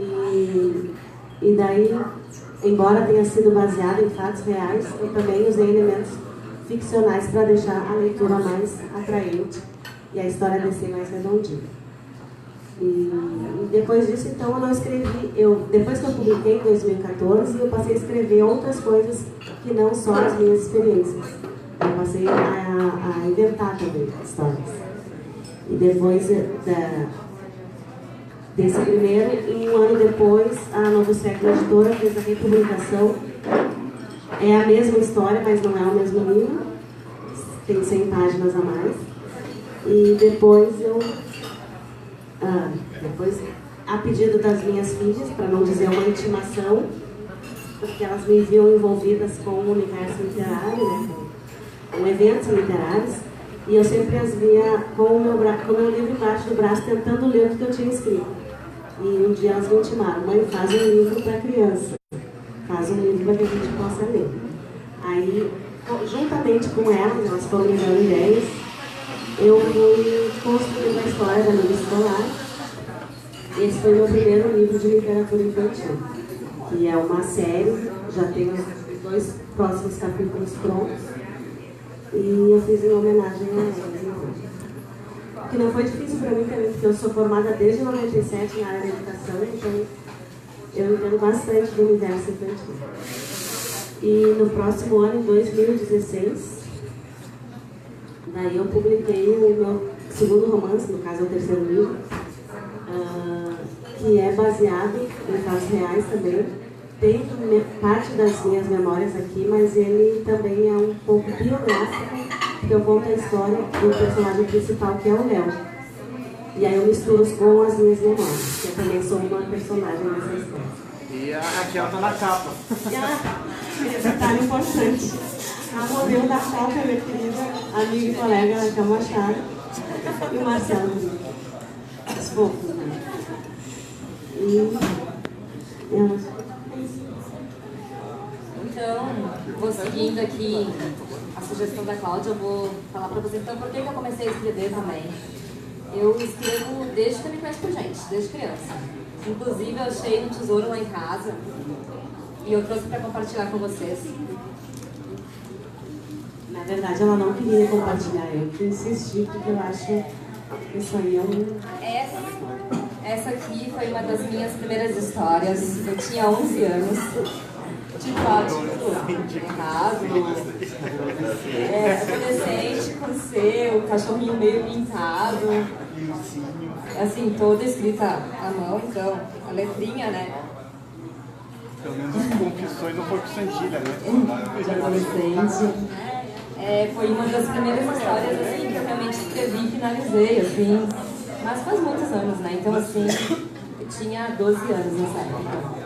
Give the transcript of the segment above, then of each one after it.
E daí, embora tenha sido baseado em fatos reais, eu também usei elementos ficcionais para deixar a leitura mais atraente e a história descer mais redondinha. E depois disso, então, eu não escrevi. Depois que eu publiquei em 2014, eu passei a escrever outras coisas que não só as minhas experiências. Eu passei a inventar também histórias. E depois desse primeiro, um ano depois, a Novo Século Editora fez a republicação. É a mesma história, mas não é o mesmo livro. Tem 100 páginas a mais. E depois a pedido das minhas filhas, para não dizer uma intimação, porque elas me viam envolvidas com o universo literário, né, com eventos literários, e eu sempre as via com o meu livro embaixo do braço, tentando ler o que eu tinha escrito. E um dia elas me intimaram: mãe, faz um livro para criança, faz um livro para que a gente possa ler. Aí, juntamente com elas foram me dando ideias, eu fui construindo a história da minha escolar. Esse foi o meu primeiro livro de literatura infantil, que é uma série, já tem os 2 próximos capítulos prontos, e eu fiz em homenagem a eles. Que não foi difícil para mim também, porque eu sou formada desde 97 na área da educação, então eu entendo bastante do universo infantil. E no próximo ano, em 2016, daí eu publiquei o meu segundo romance, no caso é o terceiro livro, que é baseado em fatos reais também. Tem parte das minhas memórias aqui, mas ele também é um pouco biográfico, porque eu conto a história do personagem principal, que é o Léo. E aí eu misturo com as minhas memórias, que eu também sou uma personagem nessa história. E a Raquel está na capa. Esse detalhe importante. A modelo da capa é minha querida amiga e colega Raquel Machado e o Marcelo. Os fofos, né? Então, vou seguindo aqui a sugestão da Cláudia, eu vou falar para vocês então por que eu comecei a escrever também. Eu escrevo desde que eu me conheço por gente, desde criança. Inclusive, eu achei um tesouro lá em casa e eu trouxe para compartilhar com vocês. Na verdade, ela não queria compartilhar, eu que insisti, porque eu acho isso aí é um... Essa aqui foi uma das minhas primeiras histórias. Eu tinha 11 anos. Tipo, errado. Adolescente com seu, cachorrinho meio pintado. Assim, toda escrita à mão, então, a letrinha, né? Pelo menos as confissões não foram Santilha, né? De adolescente. Foi uma das primeiras histórias assim, que eu realmente escrevi e finalizei, assim. Mas faz muitos anos, né? Então, assim, eu tinha 12 anos nessa época.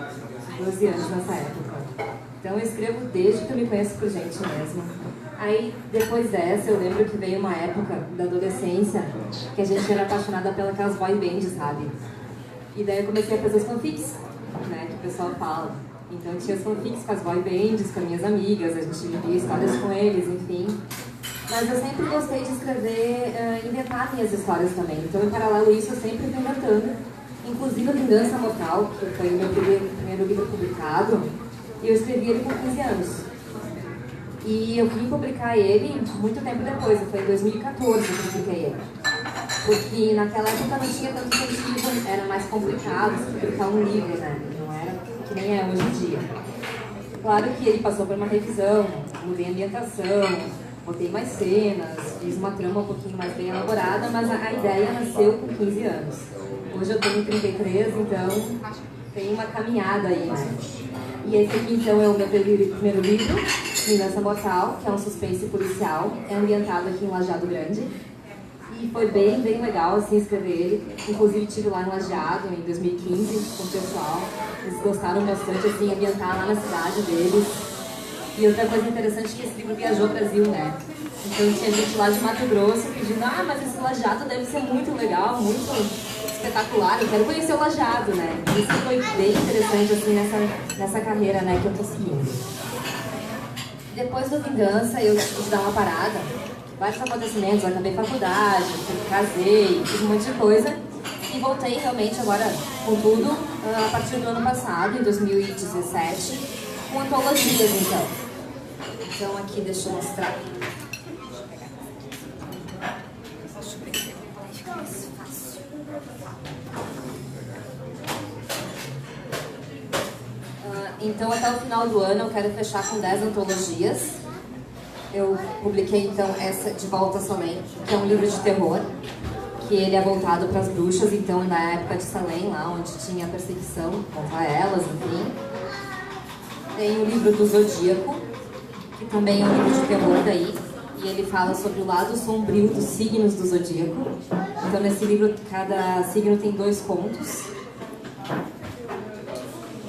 12 anos nessa época. Então, eu escrevo desde que eu me conheço por gente mesmo. Aí, depois dessa, eu lembro que veio uma época da adolescência que a gente era apaixonada pelas boy bands, sabe? E daí eu comecei a fazer os fanfics, né? Que o pessoal fala. Então, eu tinha os fanfics com as boy bands, com as minhas amigas, a gente vivia histórias com eles, enfim. Mas eu sempre gostei de escrever, inventar minhas histórias também. Então, em paralelo a isso, eu sempre fui inventando. Inclusive, a Vingança Mortal, que foi o meu primeiro livro publicado, e eu escrevi ele com 15 anos. E eu vim publicar ele muito tempo depois, foi em 2014 que eu publiquei ele. Porque naquela época não tinha tanto sentido, era mais complicado publicar um livro, né? Não era que nem é hoje em dia. Claro que ele passou por uma revisão, mudei a ambientação, botei mais cenas, fiz uma trama um pouquinho mais bem elaborada, mas a ideia nasceu com 15 anos. Hoje eu tenho 33, então tem uma caminhada aí, né? E esse aqui, então, é o meu primeiro livro, Vingança Mortal, que é um suspense policial, é ambientado aqui em Lajeado Grande. E foi bem legal, assim, escrever ele. Inclusive, estive lá em Lajeado, em 2015, com o pessoal. Eles gostaram bastante, assim, ambientar lá na cidade deles. E outra coisa interessante é que esse livro viajou ao Brasil, né? Então tinha gente lá de Mato Grosso pedindo: mas esse Lajeado deve ser muito legal, muito espetacular, eu quero conhecer o Lajeado, né? Isso foi bem interessante, assim, nessa carreira, né, que eu tô seguindo. Depois do Vingança, eu tive que dar uma parada, vários acontecimentos, eu acabei faculdade, casei, fiz um monte de coisa, e voltei realmente agora com tudo a partir do ano passado, em 2017, com antologias então. Então aqui deixa eu mostrar. Deixa eu ver, aí fica mais fácil. Então até o final do ano eu quero fechar com 10 antologias. Eu publiquei então essa De Volta a Salem, que é um livro de terror, que ele é voltado para as bruxas, então na época de Salem, lá onde tinha perseguição contra elas, enfim. Tem o livro do Zodíaco, que também é um livro de terror daí, e ele fala sobre o lado sombrio dos signos do Zodíaco. Então nesse livro cada signo tem 2 contos.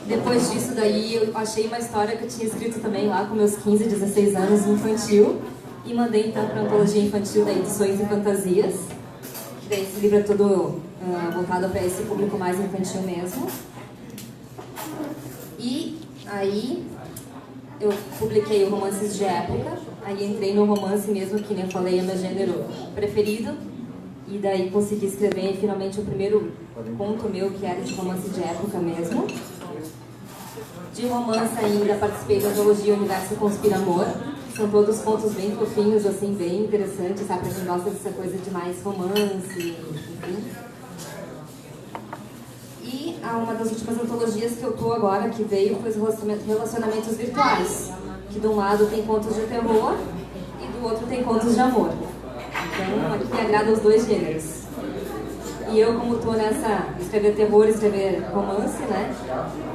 Depois disso daí eu achei uma história que eu tinha escrito também lá com meus 15, 16 anos, infantil, e mandei então para a antologia infantil daí de Sonhos e Fantasias. Daí esse livro é todo voltado para esse público mais infantil mesmo. E aí eu publiquei o Romances de Época, aí entrei no romance mesmo, que nem eu falei, é meu gênero preferido. E daí consegui escrever finalmente o primeiro conto meu, que era de romance de época mesmo. De romance ainda participei da antologia Universo Conspira Amor. São todos contos bem fofinhos, assim, bem interessantes, sabe? Pra quem gosta dessa coisa de mais romance, enfim. E uma das últimas antologias que eu tô agora, que veio, foi os relacionamentos virtuais. Que de um lado tem contos de terror e do outro tem contos de amor. Então, aqui me agrada os 2 gêneros. E eu, como estou nessa, escrever terror, escrever romance, né,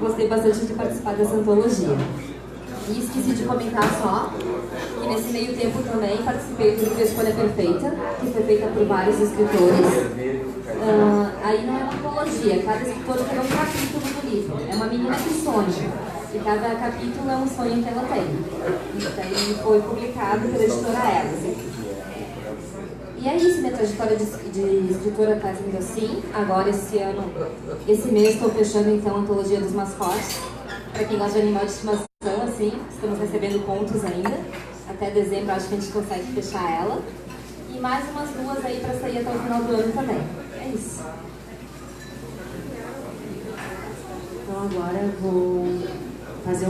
gostei bastante de participar dessa antologia. E esqueci de comentar só que nesse meio tempo também participei do livro Escolha Perfeita, que foi feita por vários escritores. Aí não é uma antologia, cada escritor tem um capítulo do livro. É uma menina que sonha, e cada capítulo é um sonho que ela tem. E daí foi publicado pela editora Elas. E é isso, minha trajetória de escritora está indo assim. Agora, esse mês, estou fechando então a antologia dos mascotes. Para quem gosta de animal de estimação, assim, estamos recebendo contos ainda. Até dezembro, acho que a gente consegue fechar ela. E mais umas 2 aí para sair até o final do ano também. É isso. Então, agora eu vou fazer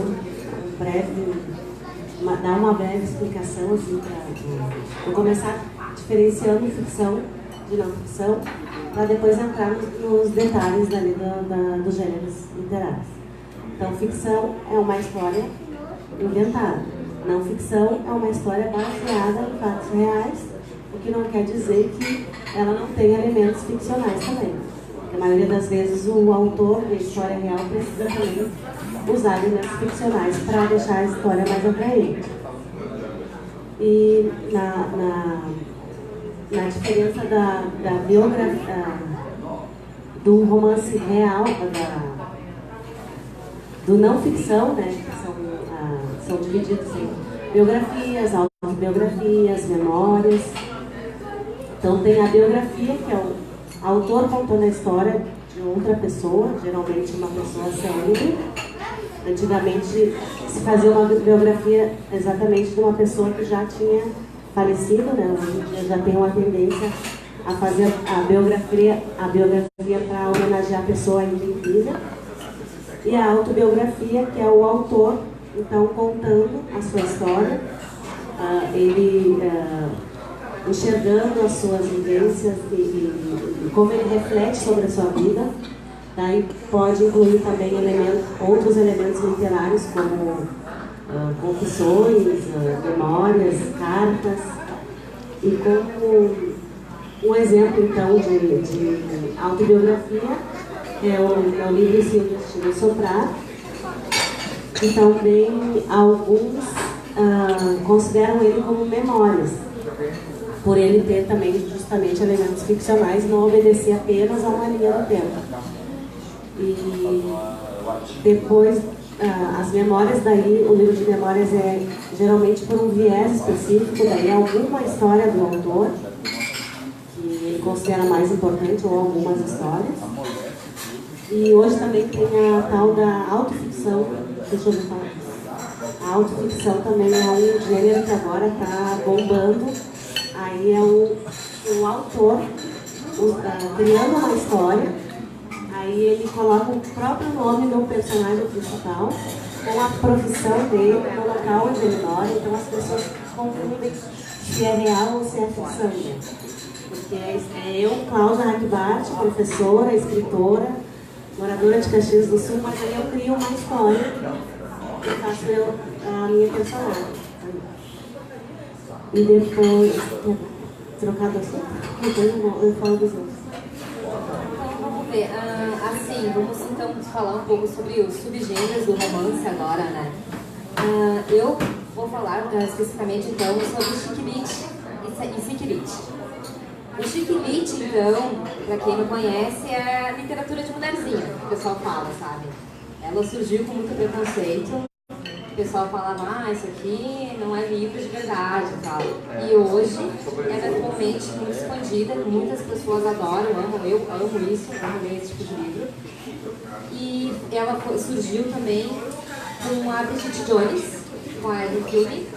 dar uma breve explicação, assim, vou começar diferenciando ficção de não ficção, para depois entrar nos detalhes dali dos gêneros literários. Então, ficção é uma história inventada. Não ficção é uma história baseada em fatos reais, o que não quer dizer que ela não tem elementos ficcionais também. A maioria das vezes o autor da história real precisa também usar elementos ficcionais para deixar a história mais atraente. E na diferença da biografia, do romance real, do não ficção, né, que são divididos em biografias, autobiografias, memórias. Então tem a biografia, que é o autor contando a história de outra pessoa, geralmente uma pessoa célebre. Antigamente se fazia uma biografia exatamente de uma pessoa que já tinha falecido, né? Hoje em dia já tem uma tendência a fazer a biografia para homenagear a pessoa ainda em vida. E a autobiografia, que é o autor, então, contando a sua história, ele enxergando as suas vivências e como ele reflete sobre a sua vida. Daí pode incluir também outros elementos literários, como confissões, memórias, cartas. E como um exemplo, então, de autobiografia é o livro Se o Destino Soprar, que também alguns consideram ele como memórias, por ele ter também justamente elementos ficcionais, não obedecer apenas a uma linha do tempo. E depois, as memórias, daí o livro de memórias é geralmente por um viés específico, daí alguma história do autor, que ele considera mais importante, ou algumas histórias. E hoje também tem a tal da autoficção. Deixa eu ver falar. A autoficção também é um gênero que agora está bombando. Aí é o autor criando uma história Aí ele coloca o próprio nome no personagem principal, com a profissão dele, no local onde ele mora, então as pessoas confundem se é real ou se é ficção, né? Porque eu, Cláudia Hackbart, professora, escritora, moradora de Caxias do Sul, mas aí eu crio uma história e faço a minha personagem. E depois, trocado assunto, depois eu falo dos outros. Vamos ver, assim, vamos então falar um pouco sobre os subgêneros do romance agora, né? Eu vou falar especificamente então sobre chick lit e sick lit. O chick lit, então, para quem não conhece, é a literatura de mulherzinha, que o pessoal fala, sabe? Ela surgiu com muito preconceito. O pessoal falava, isso aqui não é livro de verdade e tal. E hoje, ela é atualmente muito expandida, muitas pessoas adoram, amam, eu amo isso, amo ler esse tipo de livro. E ela surgiu também com a Bridget Jones, com a Ellen Fielding,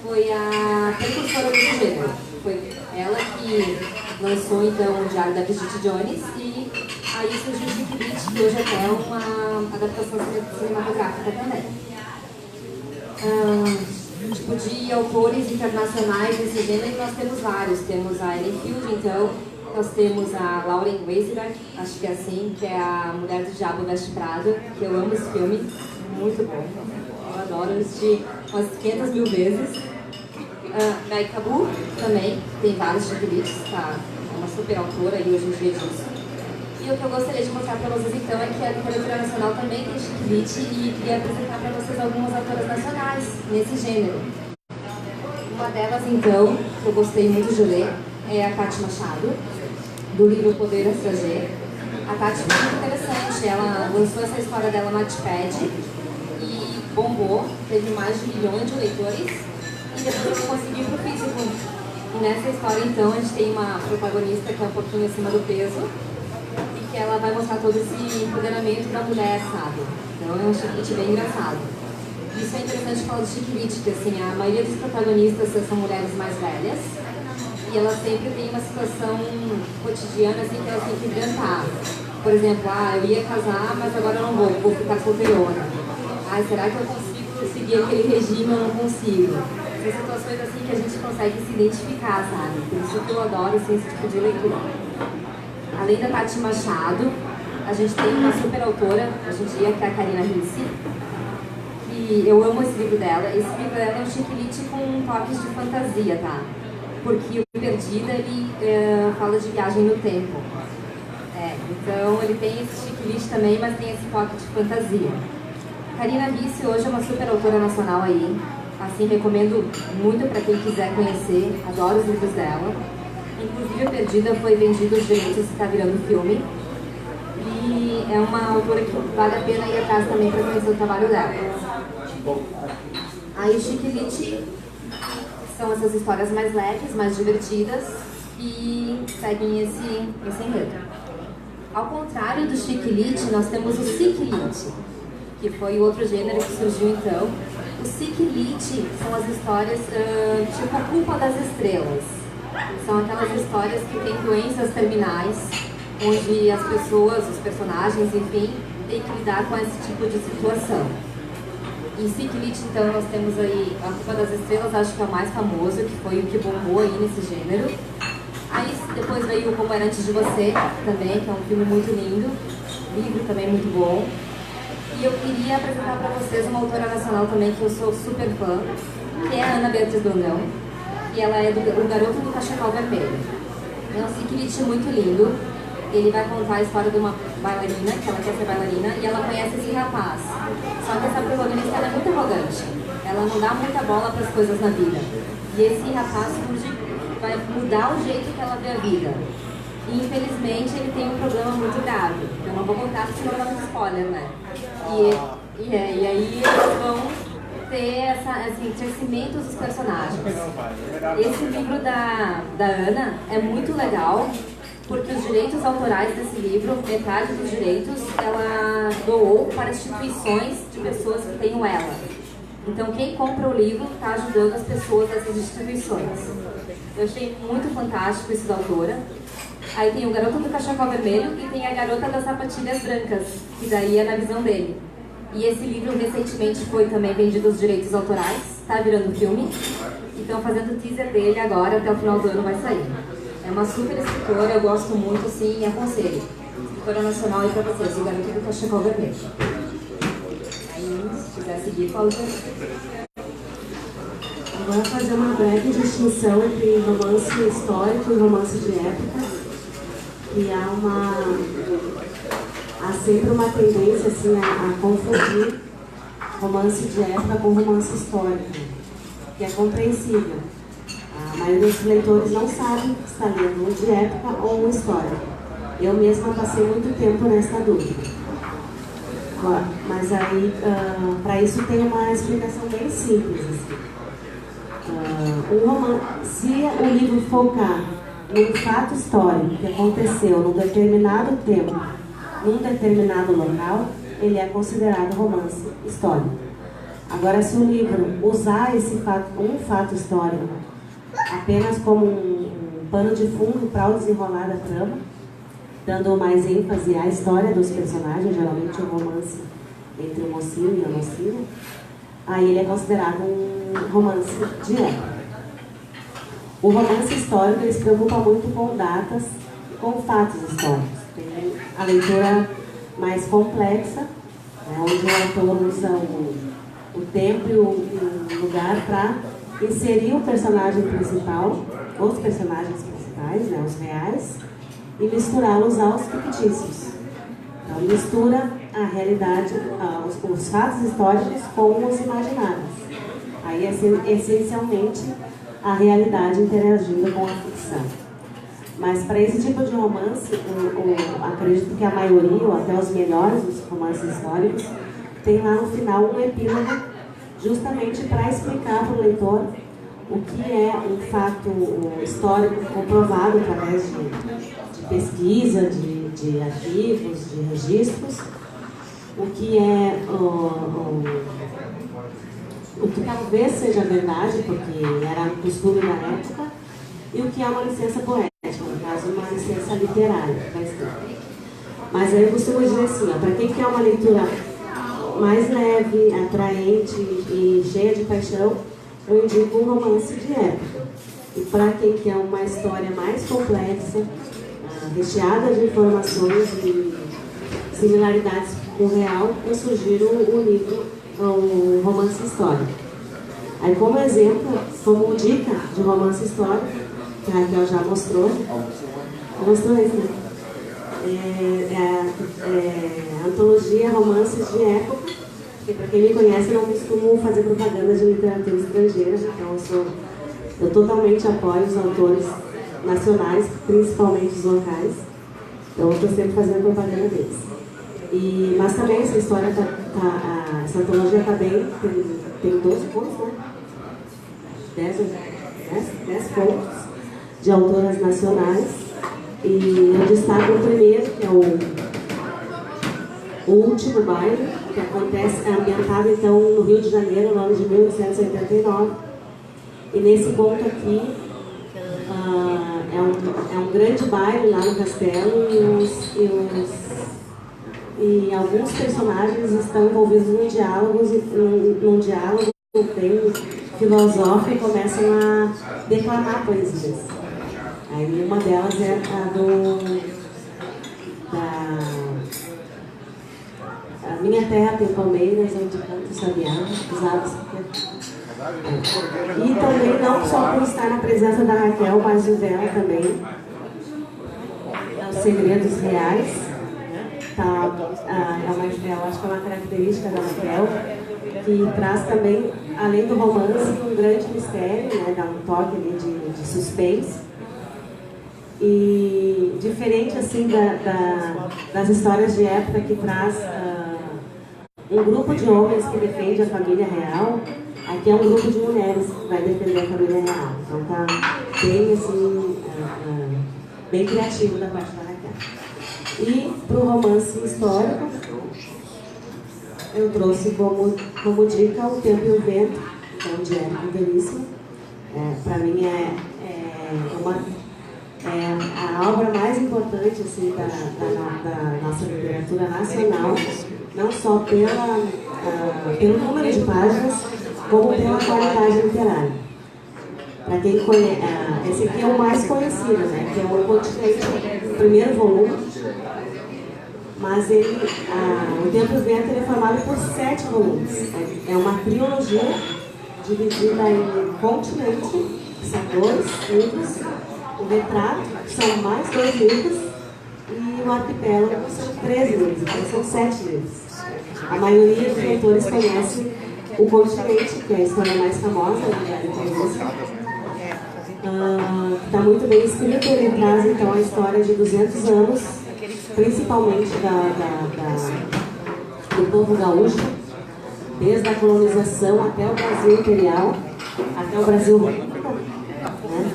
foi a precursora desse gênero. Foi ela que lançou então o Diário da Bridget Jones e aí surgiu o Chick lit, que hoje até é uma adaptação cinematográfica também. Tipo de autores internacionais desse gênero, nós temos vários. Temos a Ellen Fielding, então, nós temos a Lauren Weisberg, acho que é assim, que é a Mulher do Diabo Veste Prada, que eu amo esse filme, muito bom. Eu adoro assistir umas 500 mil vezes. Mai Cabot também, tem vários chick lits, tá? É uma super autora e hoje em dia disso. E o que eu gostaria de mostrar para vocês então é que a literatura nacional também tem chick lit e queria apresentar para vocês algumas autoras nacionais nesse gênero. Uma delas então, que eu gostei muito de ler, é a Tati Machado, do livro Poder Estrangeiro. A Tati foi muito interessante, ela lançou essa história dela no Wattpad e bombou, teve mais de 1 milhão de leitores. E depois eu consegui ir pro físico. E nessa história, então, a gente tem uma protagonista que é um pouquinho acima do peso e que ela vai mostrar todo esse empoderamento da mulher, sabe? Então é um chick lit bem engraçado. Isso é interessante falar do chick lit, que assim, a maioria dos protagonistas são mulheres mais velhas e elas sempre têm uma situação cotidiana assim, que elas têm que enfrentar. Por exemplo, eu ia casar, mas agora eu não vou ficar solteirona. Será que eu consigo seguir aquele regime ou não consigo? São situações assim que a gente consegue se identificar, sabe? Por isso que eu adoro assim, esse tipo de leitura. Além da Tati Machado, a gente tem uma super autora, hoje em dia, que é a Karina Ricci. E eu amo esse livro dela. Esse livro dela é um chick lit com toques de fantasia, tá? Porque o Perdida, ele fala de viagem no tempo. Então ele tem esse chick lit também, mas tem esse toque de fantasia. Karina Ricci hoje é uma super autora nacional aí. Assim, recomendo muito para quem quiser conhecer, adoro os livros dela. Inclusive, a Perdida foi vendido os direitos e está virando filme. E é uma autora que vale a pena ir atrás também para conhecer o trabalho dela. Aí, o chick lit são essas histórias mais leves, mais divertidas e seguem esse enredo. Ao contrário do chick lit, nós temos o sick lit, que foi o outro gênero que surgiu então. O sick lit são as histórias tipo A Culpa das Estrelas. São aquelas histórias que têm doenças terminais, onde as pessoas, os personagens, enfim, têm que lidar com esse tipo de situação. Em sick lit, então, nós temos aí A Culpa das Estrelas, acho que é o mais famoso, que foi o que bombou aí nesse gênero. Aí depois veio o Como Era Antes de Você, também, que é um filme muito lindo, livro também muito bom. E eu queria apresentar para vocês uma autora nacional também que eu sou super fã, que é a Ana Beatriz Brandão, e ela é O Garoto do Cachecol Vermelho. É um sick lit muito lindo. Ele vai contar a história de uma bailarina, que ela quer ser bailarina, e ela conhece esse rapaz. Só que essa protagonista ela é muito arrogante, ela não dá muita bola para as coisas na vida. E esse rapaz vai mudar o jeito que ela vê a vida. E infelizmente ele tem um problema muito grave. Eu não vou contar porque senão dá muito spoiler, né? E aí eles vão ter esse crescimento dos personagens. Esse livro da Ana é muito legal, porque os direitos autorais desse livro, metade dos direitos, ela doou para instituições de pessoas que tenham ela. Então quem compra o livro está ajudando as pessoas dessas instituições. Eu achei muito fantástico isso da autora. Aí tem o Garoto do Cachecol Vermelho e tem a Garota das Sapatilhas Brancas, que daí é na visão dele. E esse livro recentemente foi também vendido os direitos autorais, tá virando filme. E estão fazendo o teaser dele agora, até o final do ano vai sair. É uma super escritora, eu gosto muito, assim, e aconselho. Escritora nacional aí pra vocês, o Garoto do Cachecol Vermelho. Aí, se quiser seguir, fala pra mim. Agora fazer uma breve distinção entre romance histórico e romance de época. E há sempre uma tendência assim, a confundir romance de época com romance histórico, que é compreensível. A maioria dos leitores não sabe se está lendo um de época ou um histórico. Eu mesma passei muito tempo nessa dúvida. Mas aí, para isso tem uma explicação bem simples. Se o livro focar num fato histórico que aconteceu num determinado tempo, num determinado local, ele é considerado romance histórico. Agora, se o livro usar um fato histórico apenas como um pano de fundo para o desenrolar da trama, dando mais ênfase à história dos personagens, geralmente um romance entre o mocinho e a mocinha, aí ele é considerado um romance de época. O romance histórico ele se preocupa muito com datas e com fatos históricos. Tem a leitura mais complexa, né, onde o autor usa o tempo e o lugar para inserir o personagem principal, os personagens principais, né, os reais, e misturá-los aos fictícios. Então, mistura a realidade, os fatos históricos com os imaginários. Aí, essencialmente, a realidade interagindo com a ficção. Mas para esse tipo de romance, acredito que a maioria, ou até os melhores dos romances históricos, tem lá no final um epílogo, justamente para explicar para o leitor o que é um fato histórico comprovado através de pesquisa, de arquivos, de registros, o que é o que talvez seja verdade, porque era um costume da época, e o que é uma licença poética, no caso, uma licença literária. Mas aí eu costumo dizer assim, para quem quer uma leitura mais leve, atraente e cheia de paixão, eu indico um romance de época. E para quem quer uma história mais complexa, recheada de informações e similaridades com o real, eu sugiro o livro, um romance histórico. Aí, como exemplo, como dica de romance histórico, que a Raquel já mostrou esse, né? A antologia Romances de Época, que para quem me conhece, eu não costumo fazer propaganda de literatura estrangeira, então eu totalmente apoio os autores nacionais, principalmente os locais, então eu estou sempre fazendo propaganda deles. Mas também essa história, essa antologia está bem, tem 12 contos, né? 10 contos de autoras nacionais. E eu destaco o primeiro, que é o Último Baile, que acontece, é ambientado então no Rio de Janeiro, no ano de 1889. E nesse conto aqui, é um grande baile lá no castelo e alguns personagens estão envolvidos num diálogo bem filosófico e começam a declamar poesias. Aí uma delas é a Minha Terra Tem Palmeiras, onde canto sabiá, os aves. E também, não só por estar na presença da Raquel, mas o dela também, Os Segredos Reais. Eu acho que é uma característica da Raquel, que traz também, além do romance, um grande mistério, né, dá um toque ali de suspense. E diferente assim das histórias de época que traz um grupo de homens que defende a família real, aqui é um grupo de mulheres que vai defender a família real. Então tá bem assim, bem criativo da parte da Raquel. E para o romance histórico, eu trouxe como dica O Tempo e o Vento, que é um diário belíssimo. Para mim É a obra mais importante assim, da nossa literatura nacional, não só pelo número de páginas, como pela qualidade literária. Para quem conhece, esse aqui é o mais conhecido, né? Que é o Continente, o primeiro volume, mas ele, o Tempo e o Vento ele é formado por 7 volumes. É uma trilogia dividida em Continente, que são 2 livros, o Retrato, que são mais 2 livros, e o Arquipélago, que são 13 livros, então são 7 livros. A maioria dos leitores conhece o Continente, que é a história mais famosa da literatura. Está muito bem escrito, ele traz então a história de 200 anos, principalmente do povo gaúcho, desde a colonização até o Brasil imperial, até o Brasil rico, né?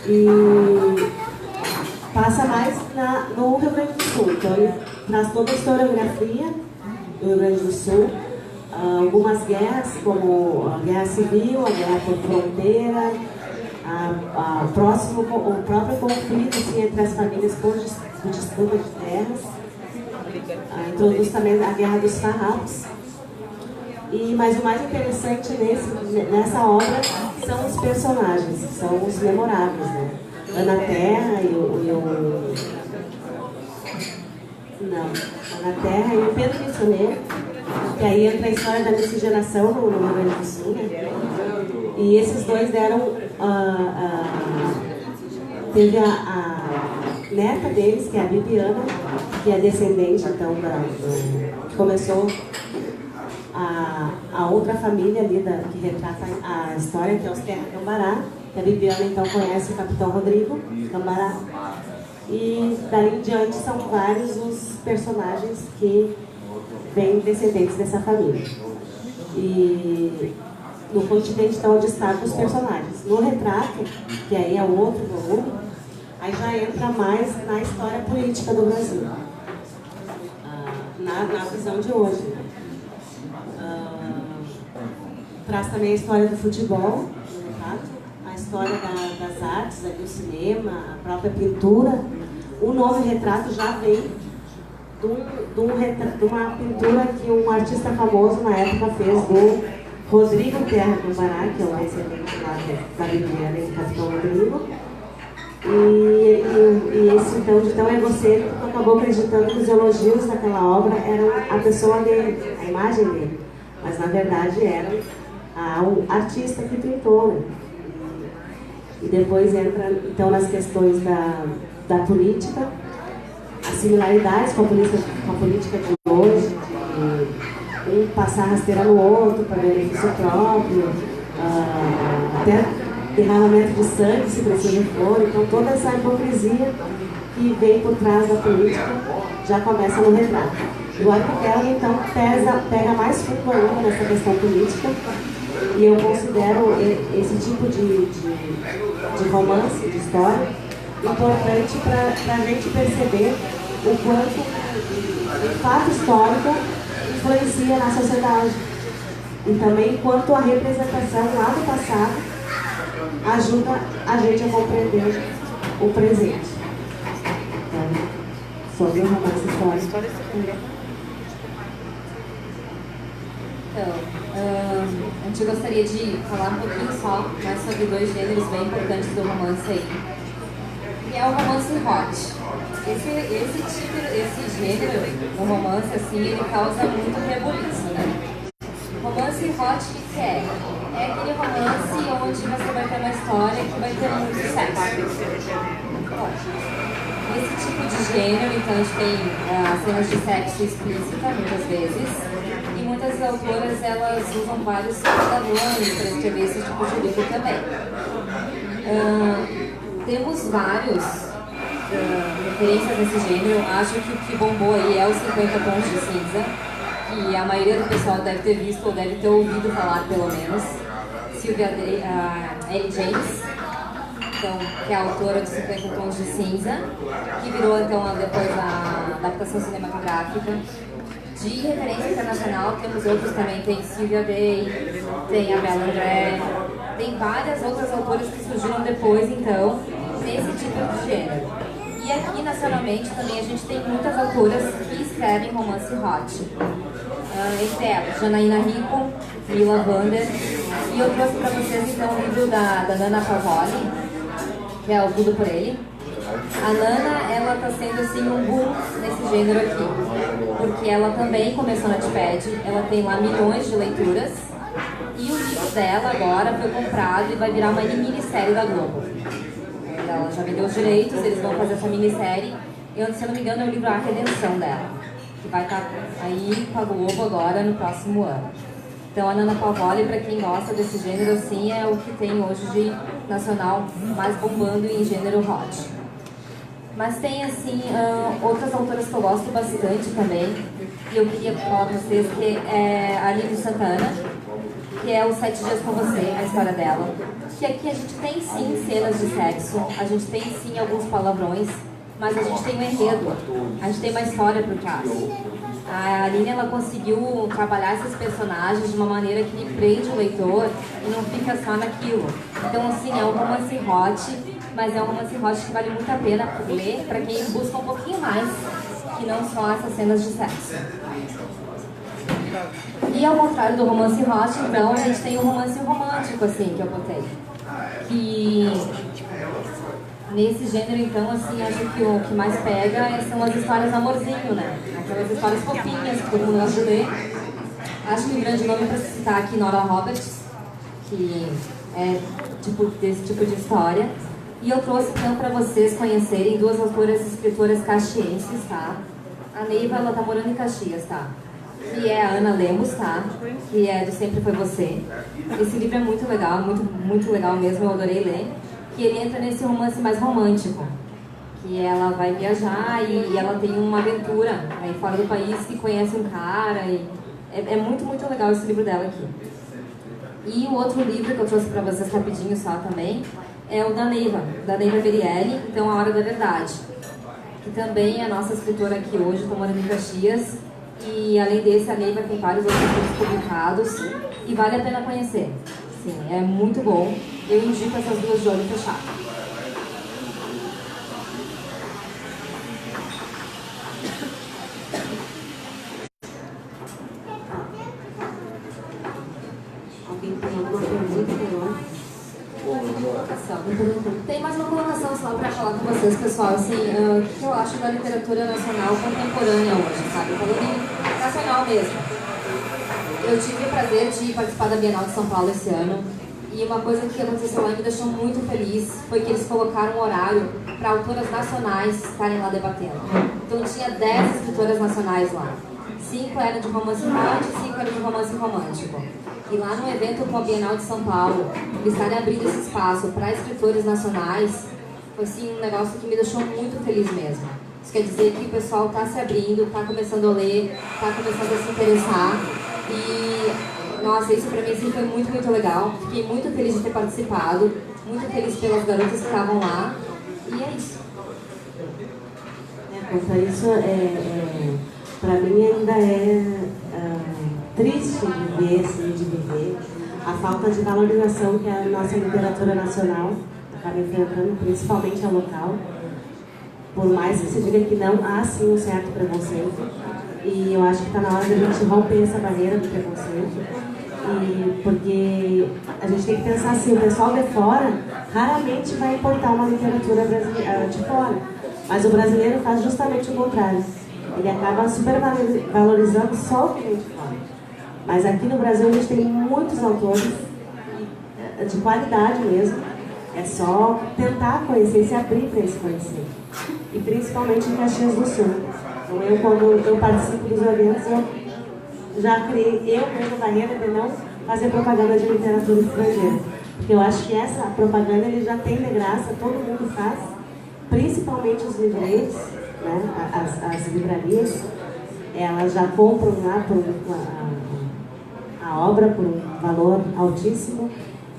E passa mais no Rio Grande do Sul. Então ele traz toda a historiografia do Rio Grande do Sul, algumas guerras, como a Guerra Civil, a Guerra por Fronteira, o próprio conflito assim, entre as famílias por disputa de terras. Introduz também a Guerra dos Farrapos. Mas o mais interessante nessa obra são os personagens, são os memoráveis, né? Ana Terra e Ana Terra e o Pedro Missioneiro, que aí entra a história da miscigenação no Rio Grande do Sul, né? E esses dois deram... teve a neta deles, que é a Bibiana, que é descendente, então, que começou a outra família ali que retrata a história, que é os Terra Cambará, que a Bibiana, então, conhece o Capitão Rodrigo Cambará. E dali em diante são vários os personagens que vêm descendentes dessa família. E no Continente, então, eu destaco os personagens. No Retrato, que aí é o outro volume, aí já entra mais na história política do Brasil, na visão de hoje, né? Traz também a história do futebol, no Retrato, a história das artes, do cinema, a própria pintura. O nome Retrato já vem de uma pintura que um artista famoso na época fez do Rodrigo Terra Cambará, que é o descendente lá da Bibiana e do Capitão Rodrigo. E esse então é você que acabou acreditando que os elogios daquela obra eram a pessoa dele, a imagem dele. Mas na verdade era o artista que pintou, né? E depois entra então nas questões da política, as similaridades com a política de hoje, de um passar rasteira no outro para benefício próprio, até derramamento de sangue, se preciso for. Então toda essa hipocrisia que vem por trás da política já começa no Retrato. O Arquipélago, então, pega mais fundo ainda nessa questão política, e eu considero esse tipo de romance, de história, importante para a gente perceber o quanto o fato histórico influencia na sociedade. E também quanto a representação lá do passado ajuda a gente a compreender o presente. Então, sobre o romance histórico. Então, a gente gostaria de falar um pouquinho só mais sobre 2 gêneros bem importantes do romance aí, que é o romance hot. Esse gênero, o romance, assim, ele causa muito rebuliço, né? Romance hot, o que é? É aquele romance onde você vai ter uma história que vai ter muito sexo. Esse tipo de gênero, então, a gente tem cenas de sexo explícita, muitas vezes, e muitas autoras, elas usam vários pseudônimos para escrever esse tipo de livro também. Temos vários referências nesse gênero. Acho que o que bombou aí é os 50 Tons de Cinza, que a maioria do pessoal deve ter visto ou deve ter ouvido falar, pelo menos. Sylvia L. James, então, que é a autora de 50 Tons de Cinza, que virou, então, depois a adaptação cinematográfica. De referência internacional, temos outros também, tem Sylvia Day, tem a Bella André, tem várias outras autoras que surgiram depois, então, nesse tipo de gênero. E aqui, nacionalmente, também a gente tem muitas autoras que escrevem romance hot. Entre elas, Janaína Rico, Mila Vander. E eu trouxe para vocês, então, o livro da Nana Pavoli, que é o Tudo Por Ele. A Nana, ela está sendo assim um boom nesse gênero aqui, porque ela também começou na Wattpad, ela tem lá milhões de leituras, e o livro dela agora foi comprado e vai virar uma minissérie da Globo. Ela já vendeu os direitos, eles vão fazer essa minissérie, e se eu não me engano é o livro A Redenção dela, que vai estar aí com a Globo agora no próximo ano. Então a Nana Pavoli, para quem gosta desse gênero assim, é o que tem hoje de nacional mais bombando em gênero hot. Mas tem, assim, outras autoras que eu gosto bastante também, e eu queria falar para vocês, que é a Lívia Santana, que é Os 7 Dias com Você, a história dela. Que aqui a gente tem, sim, cenas de sexo, a gente tem, sim, alguns palavrões, mas a gente tem um enredo, a gente tem uma história por trás. A Aline, ela conseguiu trabalhar esses personagens de uma maneira que prende o leitor e não fica só naquilo. Então, assim, é um romance hot, mas é um romance hot que vale muito a pena ler para quem busca um pouquinho mais que não só essas cenas de sexo. E ao contrário do romance hot, então, a gente tem um romance romântico, assim, que eu botei. Que nesse gênero, então, assim, acho que o que mais pega são as histórias amorzinho, né? Aquelas histórias fofinhas que todo mundo gosta de ler. Acho que o grande nome para citar aqui, Nora Roberts, que é desse tipo de história. E eu trouxe, então, para vocês conhecerem duas autoras e escritoras caxienses, tá? A Neiva, ela tá morando em Caxias, tá? Que é a Ana Lemos, tá? Que é do Sempre Foi Você. Esse livro é muito legal, muito legal mesmo, eu adorei ler. Que ele entra nesse romance mais romântico. Que ela vai viajar e ela tem uma aventura aí fora do país, que conhece um cara. E é muito legal esse livro dela aqui. E o outro livro que eu trouxe para vocês rapidinho só também é o da Neiva Berielli, então A Hora da Verdade, que também é a nossa escritora aqui hoje, estou morando em Caxias, e além desse, a Neiva tem vários outros livros publicados, e vale a pena conhecer. Sim, é muito bom, eu indico essas duas de olho fechado. Alguém tem alguma pergunta agora? Tem mais uma colocação só para falar com vocês, pessoal, assim, o que eu acho da literatura nacional contemporânea hoje, sabe? Falando em nacional mesmo. Eu tive o prazer de participar da Bienal de São Paulo esse ano, e uma coisa que aconteceu lá e me deixou muito feliz foi que eles colocaram um horário para autoras nacionais estarem lá debatendo. Então tinha 10 escritoras nacionais lá. 5 eram de romance romântico, 5 eram de romance romântico. E lá no evento com a Bienal de São Paulo, eles estarem abrindo esse espaço para escritores nacionais, foi assim, um negócio que me deixou muito feliz mesmo. Isso quer dizer que o pessoal está se abrindo, está começando a ler, está começando a se interessar. E, nossa, isso para mim assim, foi muito legal. Fiquei muito feliz de ter participado, muito feliz pelas garotas que estavam lá. E é isso. Quanto a isso, para mim ainda é triste de ver, assim, de viver a falta de valorização que a nossa literatura nacional acaba enfrentando, principalmente a local. Por mais que se diga que não, há sim um certo preconceito. E eu acho que está na hora de a gente romper essa barreira do preconceito. Porque a gente tem que pensar assim, o pessoal de fora raramente vai importar uma literatura brasileira de fora. Mas o brasileiro faz justamente o contrário. Ele acaba supervalorizando só o que vem de fora. Mas aqui no Brasil a gente tem muitos autores de qualidade mesmo. É só tentar conhecer e se abrir para esse conhecimento. E principalmente em Caxias do Sul. Então quando eu participo dos eventos, eu já criei mesma barreira de não fazer propaganda de literatura estrangeira. Porque eu acho que essa propaganda ele já tem de graça, todo mundo faz. Principalmente os livreiros, né? As livrarias, elas já compram lá a obra por um valor altíssimo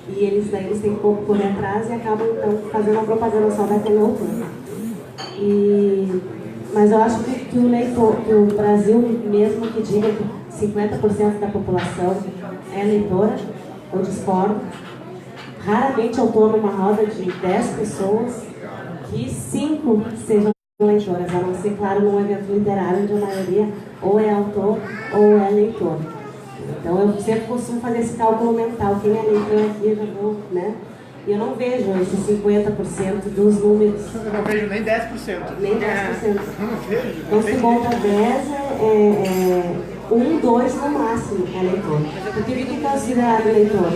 e eles têm que correr atrás e acabam então fazendo uma propaganda só daquele autor. Mas eu acho que o leitor, que o Brasil mesmo que diga que 50% da população é leitora, eu discordo. Raramente eu estou numa roda de 10 pessoas que 5 sejam leitoras, a não ser, claro, num evento literário onde a maioria ou é autor ou é leitor. Então eu sempre costumo fazer esse cálculo mental, quem é leitor aqui eu já vou, né? E eu não vejo esses 50% dos números. Eu não vejo nem 10%. Nem 10%. Não vejo. Então se monta 10, 1, 2 no máximo é leitor. Porque o que é considerado leitor?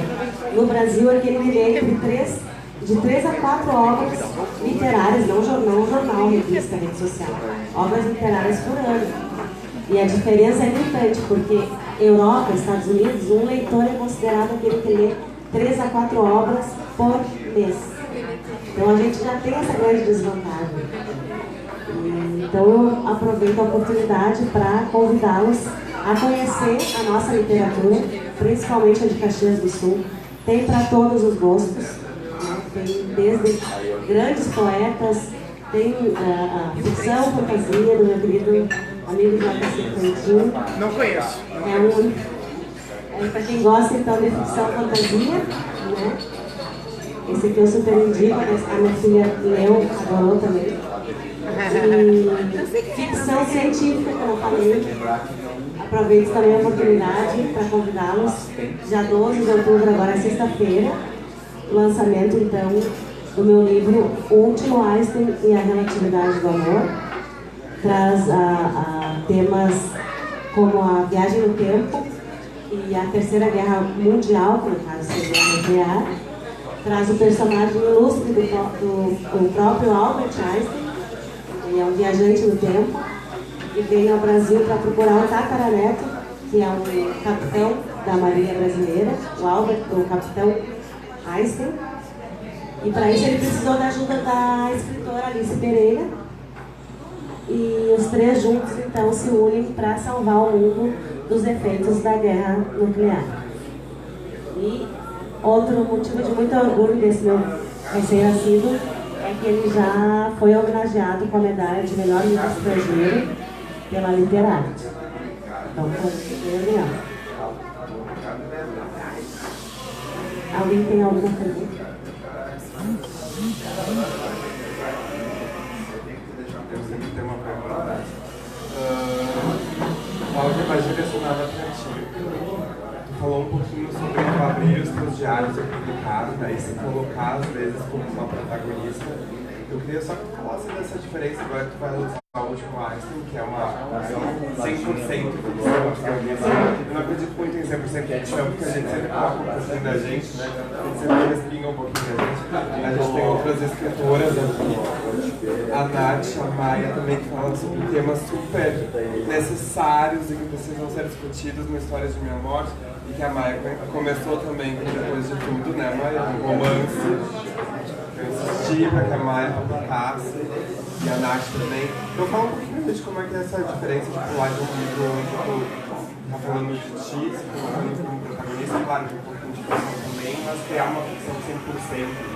No Brasil, aquele que lê de 3 a 4 obras literárias, não jornal, revista, rede social, obras literárias por ano. E a diferença é gritante, porque Europa, Estados Unidos, um leitor é considerado aquele que lê 3 a 4 obras por mês. Então a gente já tem essa grande desvantagem. Então eu aproveito a oportunidade para convidá-los a conhecer a nossa literatura, principalmente a de Caxias do Sul. Tem para todos os gostos, né? Tem desde grandes poetas, tem a ficção, fantasia do meu querido amigo J.C. Quentin. Não conheço. Para quem gosta então de ficção, fantasia, né? Esse aqui eu super indico, a minha filha leu, adorou também. E ficção científica, como eu falei. Aproveito também a oportunidade para convidá-los. Dia 12 de outubro, agora sexta-feira, o lançamento então do meu livro O Último Einstein e a Relatividade do Amor. Traz temas como a viagem no tempo e a Terceira Guerra Mundial, que no caso seria a nuclear. Traz o personagem ilustre do próprio Albert Einstein. Ele é um viajante no tempo e vem ao Brasil para procurar o tataraneto, que é um capitão da Marinha Brasileira, o capitão Einstein. E para isso ele precisou da ajuda da escritora Alice Pereira. E os três juntos então se unem para salvar o mundo dos efeitos da guerra nuclear. E outro motivo de muito orgulho desse meu recém-nascido é que ele já foi homenageado com a medalha de melhor livro estrangeiro pela Literarte. Então foi bem legal. Alguém tem alguma pergunta? Eu sempre tenho uma pergunta. Algo mais direcionada para ti. Tu falou um pouquinho sobre tu abrir os teus diários e publicar, daí se colocar às vezes como uma protagonista. Eu queria só que tu falasse dessa diferença. Agora tu vai lançar o Último Einstein, que é uma 100% ficção. Eu não acredito muito em 100% ficção, porque a gente sempre coloca um pouquinho da gente, né? A gente sempre respinga um pouquinho da gente. A gente tem outras escritoras aqui. A Nath, a Maia também, que falam sobre temas super necessários e que precisam ser discutidos no Histórias de Minha Morte. E que a Maia começou também, depois de tudo, né, Maia? Um romance. Eu insisti para que a Maia publicasse, e a Nath também. Então fala um pouquinho de como é que é essa diferença de pular de um livro onde tu tá falando de ti, se colocando como protagonista, claro, de um pouquinho de ficção também, mas criar uma ficção 100%.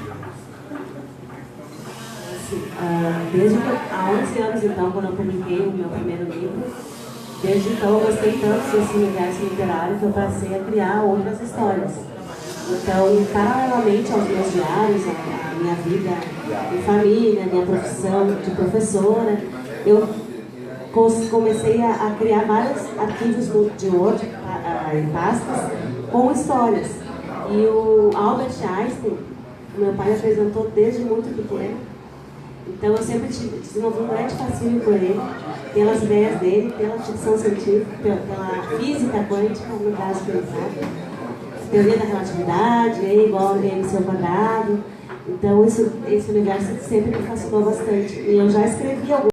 Desde há 11 anos, então, quando eu publiquei o meu primeiro livro, desde então eu gostei tanto desse universo literário que eu passei a criar outras histórias. Então, paralelamente aos meus diários, a minha vida em família, a minha profissão de professora, eu comecei a criar vários arquivos de Word, em pastas, com histórias. E o Albert Einstein, meu pai apresentou desde muito pequeno. Então eu sempre desenvolvi um grande fascínio por ele, pelas ideias dele, pela ficção científica, pela física quântica, no caso que ele sabe. Teoria da relatividade, E igual a MC ao quadrado. Então esse universo sempre me fascinou bastante. E eu já escrevi alguns